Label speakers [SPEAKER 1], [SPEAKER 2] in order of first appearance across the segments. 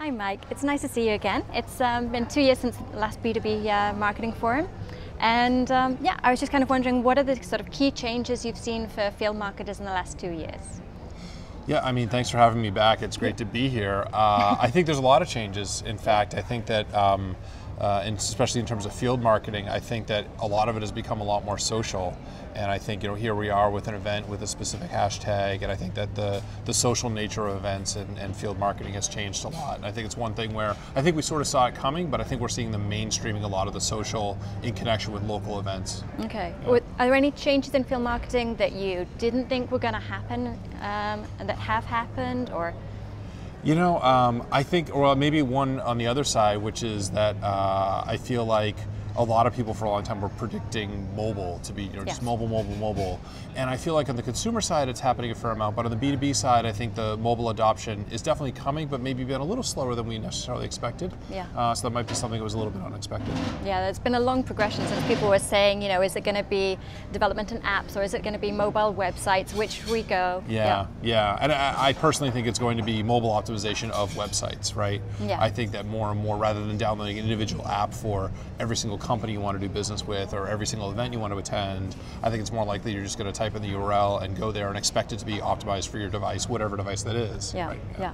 [SPEAKER 1] Hi Mike, it's nice to see you again. It's been 2 years since the last B2B marketing forum. And yeah, I was just kind of wondering, what are the sort of key changes you've seen for field marketers in the last 2 years?
[SPEAKER 2] Yeah, I mean, thanks for having me back. It's great to be here. I think there's a lot of changes. In fact, I think that, and especially in terms of field marketing, I think that a lot of it has become a lot more social. And I think, here we are with an event with a specific hashtag, and I think that the social nature of events and field marketing has changed a lot. And I think it's one thing where I think we sort of saw it coming, but I think we're seeing the mainstreaming a lot of the social in connection with local events.
[SPEAKER 1] Okay. Yeah. Are there any changes in field marketing that you didn't think were going to happen and that have happened, or?
[SPEAKER 2] I think, or maybe one on the other side, which is that I feel like a lot of people for a long time were predicting mobile to be,
[SPEAKER 1] Yes.
[SPEAKER 2] just mobile. And I feel like on the consumer side, it's happening a fair amount, but on the B2B side, I think the mobile adoption is definitely coming, but maybe been a little slower than we necessarily expected.
[SPEAKER 1] Yeah.
[SPEAKER 2] So that might be something that was a little bit unexpected.
[SPEAKER 1] Yeah, there's been a long progression since people were saying, is it going to be development in apps, or is it going to be mobile websites? Which we go?
[SPEAKER 2] Yeah. And I personally think it's going to be mobile optimization of websites, right?
[SPEAKER 1] Yeah.
[SPEAKER 2] I think that more and more, rather than downloading an individual app for every single company you want to do business with or every single event you want to attend, I think it's more likely you're just going to type in the URL and go there and expect it to be optimized for your device, whatever device that is.
[SPEAKER 1] Yeah,
[SPEAKER 2] right?
[SPEAKER 1] yeah.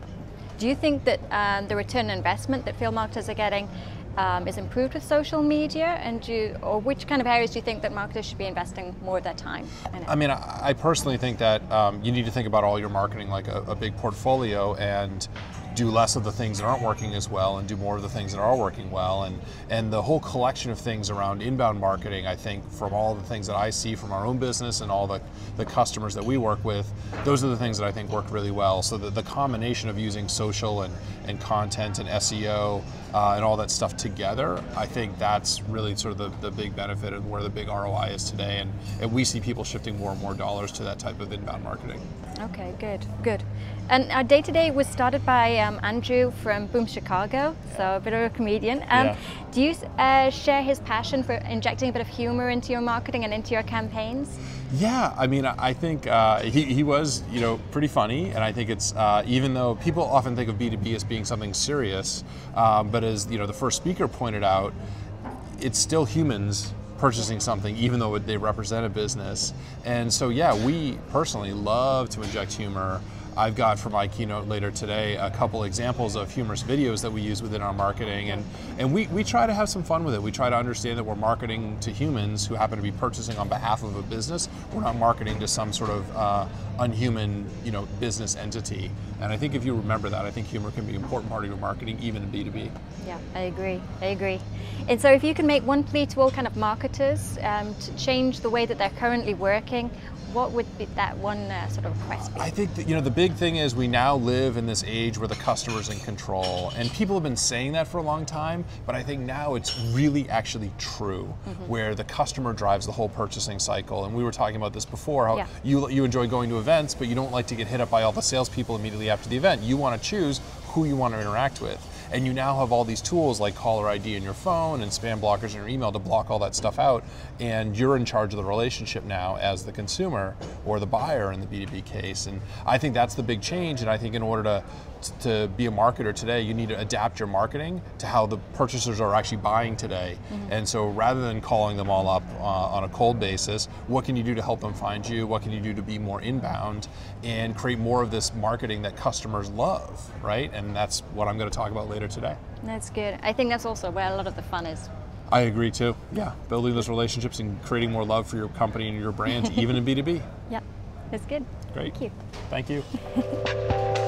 [SPEAKER 1] Do you think that the return on investment that field marketers are getting is improved with social media, and or which kind of areas do you think that marketers should be investing more of their time in it?
[SPEAKER 2] I mean, I personally think that you need to think about all your marketing like a big portfolio, and do less of the things that aren't working as well and do more of the things that are working well. And the whole collection of things around inbound marketing, I think from all the things that I see from our own business and all the customers that we work with, those are the things that I think work really well. So the combination of using social and content and SEO and all that stuff together, I think that's really sort of the big benefit and where the big ROI is today. And we see people shifting more and more dollars to that type of inbound marketing.
[SPEAKER 1] Okay, good. And our day-to-day was started by Andrew from Boom Chicago, so a bit of a comedian.
[SPEAKER 2] Yeah.
[SPEAKER 1] Do you share his passion for injecting a bit of humor into your marketing and into your campaigns?
[SPEAKER 2] Yeah, I mean, I think he was, pretty funny, and I think it's, even though people often think of B2B as being something serious, but as, the first speaker pointed out, it's still humans purchasing something, even though they represent a business. And so, yeah, we personally love to inject humor. I've got for my keynote later today a couple examples of humorous videos that we use within our marketing, and we try to have some fun with it. We try to understand that we're marketing to humans who happen to be purchasing on behalf of a business. We're not marketing to some sort of unhuman, business entity. And I think if you remember that, I think humor can be an important part of your marketing, even in B2B.
[SPEAKER 1] Yeah, I agree. And so if you can make one plea to all kind of marketers to change the way that they're currently working, what would be that one sort of request be?
[SPEAKER 2] I think that, the big thing is we now live in this age where the customer's in control, and people have been saying that for a long time, but I think now it's really actually true, where the customer drives the whole purchasing cycle. And we were talking about this before, how you enjoy going to events, but you don't like to get hit up by all the salespeople immediately after the event. You want to choose who you want to interact with. And you now have all these tools like caller ID in your phone and spam blockers in your email to block all that stuff out, and you're in charge of the relationship now as the consumer or the buyer in the B2B case. And I think that's the big change, and I think in order to be a marketer today, you need to adapt your marketing to how the purchasers are actually buying today. And so rather than calling them all up on a cold basis, what can you do to help them find you? What can you do to be more inbound and create more of this marketing that customers love, right? And that's what I'm going to talk about later today.
[SPEAKER 1] That's good. I think that's also where a lot of the fun is.
[SPEAKER 2] I agree too. Yeah, building those relationships and creating more love for your company and your brand, even in B2B.
[SPEAKER 1] Yeah, that's good.
[SPEAKER 2] Great.
[SPEAKER 1] Thank you.
[SPEAKER 2] Thank you.